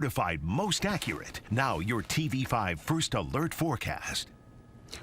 Certified most accurate. Now your TV5 First Alert forecast.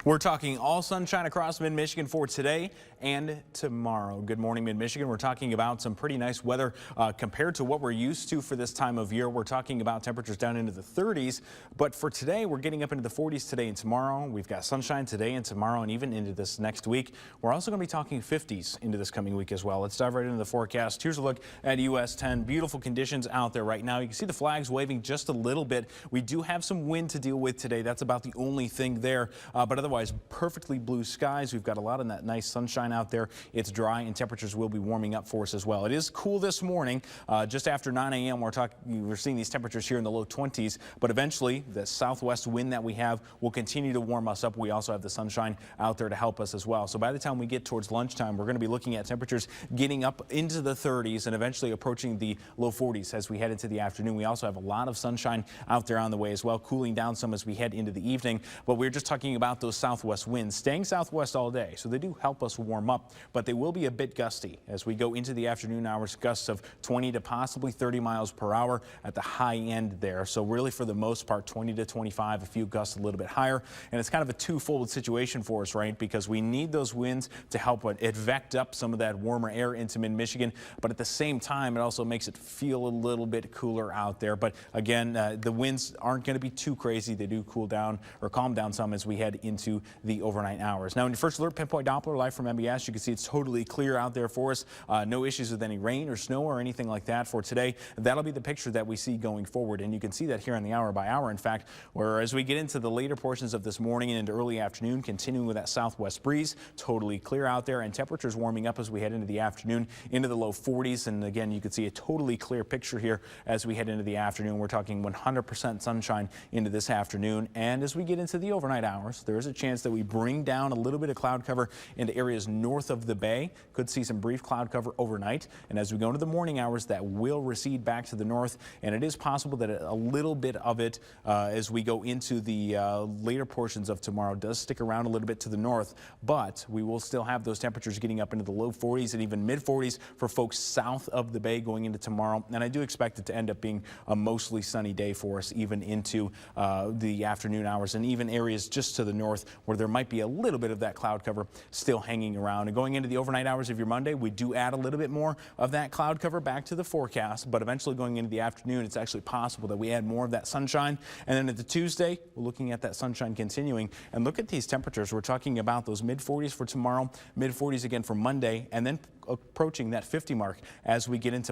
We're talking all sunshine across mid-Michigan for today and tomorrow. Good morning, mid-Michigan. We're talking about some pretty nice weather compared to what we're used to for this time of year. We're talking about temperatures down into the 30s, but for today, we're getting up into the 40s today and tomorrow. We've got sunshine today and tomorrow and even into this next week. We're also going to be talking 50s into this coming week as well. Let's dive right into the forecast. Here's a look at US 10. Beautiful conditions out there right now. You can see the flags waving just a little bit. We do have some wind to deal with today. That's about the only thing there, but otherwise perfectly blue skies. We've got a lot of that nice sunshine out there. It's dry and temperatures will be warming up for us as well. It is cool this morning. Just after 9 a.m. we're seeing these temperatures here in the low 20s, but eventually the southwest wind that we have will continue to warm us up. We also have the sunshine out there to help us as well. So by the time we get towards lunchtime, we're going to be looking at temperatures getting up into the 30s and eventually approaching the low 40s as we head into the afternoon. We also have a lot of sunshine out there on the way as well, cooling down some as we head into the evening. But we're just talking about those southwest winds staying southwest all day, so they do help us warm up, but they will be a bit gusty as we go into the afternoon hours. Gusts of 20 to possibly 30 miles per hour at the high end there. So really for the most part 20 to 25, a few gusts a little bit higher, and it's kind of a two-fold situation for us, right? Because we need those winds to help advect up some of that warmer air into mid-Michigan, but at the same time it also makes it feel a little bit cooler out there. But again, the winds aren't going to be too crazy. They do cool down or calm down some as we head into the overnight hours. Now in your first alert, pinpoint Doppler live from MBS, you can see it's totally clear out there for us. No issues with any rain or snow or anything like that for today. That'll be the picture that we see going forward, and you can see that here on the hour by hour, in fact, where as we get into the later portions of this morning and into early afternoon, continuing with that southwest breeze, totally clear out there, and temperatures warming up as we head into the afternoon into the low 40s. And again, you can see a totally clear picture here as we head into the afternoon. We're talking 100% sunshine into this afternoon, and as we get into the overnight hours, there is a chance that we bring down a little bit of cloud cover into areas north of the bay. Could see some brief cloud cover overnight, and as we go into the morning hours, that will recede back to the north, and it is possible that a little bit of it as we go into the later portions of tomorrow does stick around a little bit to the north, but we will still have those temperatures getting up into the low 40s and even mid 40s for folks south of the bay going into tomorrow. And I do expect it to end up being a mostly sunny day for us even into the afternoon hours, and even areas just to the north where there might be a little bit of that cloud cover still hanging around. And going into the overnight hours of your Monday, we do add a little bit more of that cloud cover back to the forecast, but eventually going into the afternoon, it's actually possible that we add more of that sunshine. And then at the Tuesday, we're looking at that sunshine continuing. And look at these temperatures. We're talking about those mid 40s for tomorrow, mid 40s again for Monday, and then approaching that 50 mark as we get into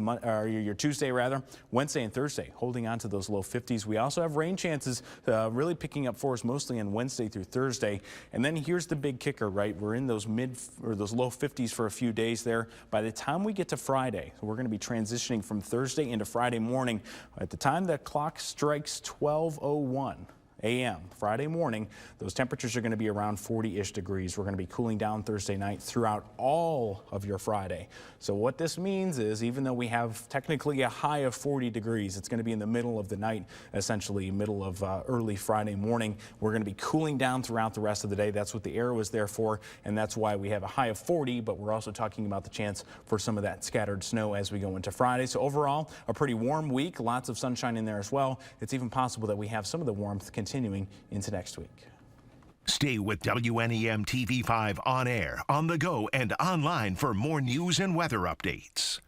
your Tuesday, rather, Wednesday and Thursday, holding on to those low 50s. We also have rain chances really picking up for us mostly on Wednesday through Thursday. And then here's the big kicker, right? We're in those those low 50s for a few days there. By the time we get to Friday, so we're going to be transitioning from Thursday into Friday morning. At the time the clock strikes 12:01 a.m. Friday morning, those temperatures are going to be around 40-ish degrees. We're going to be cooling down Thursday night throughout all of your Friday. So what this means is, even though we have technically a high of 40 degrees, it's going to be in the middle of the night, essentially middle of early Friday morning. We're going to be cooling down throughout the rest of the day. That's what the air was there for, and that's why we have a high of 40, but we're also talking about the chance for some of that scattered snow as we go into Friday. So overall, a pretty warm week, lots of sunshine in there as well. It's even possible that we have some of the warmth continuing into next week. Stay with WNEM TV5 on air, on the go, and online for more news and weather updates.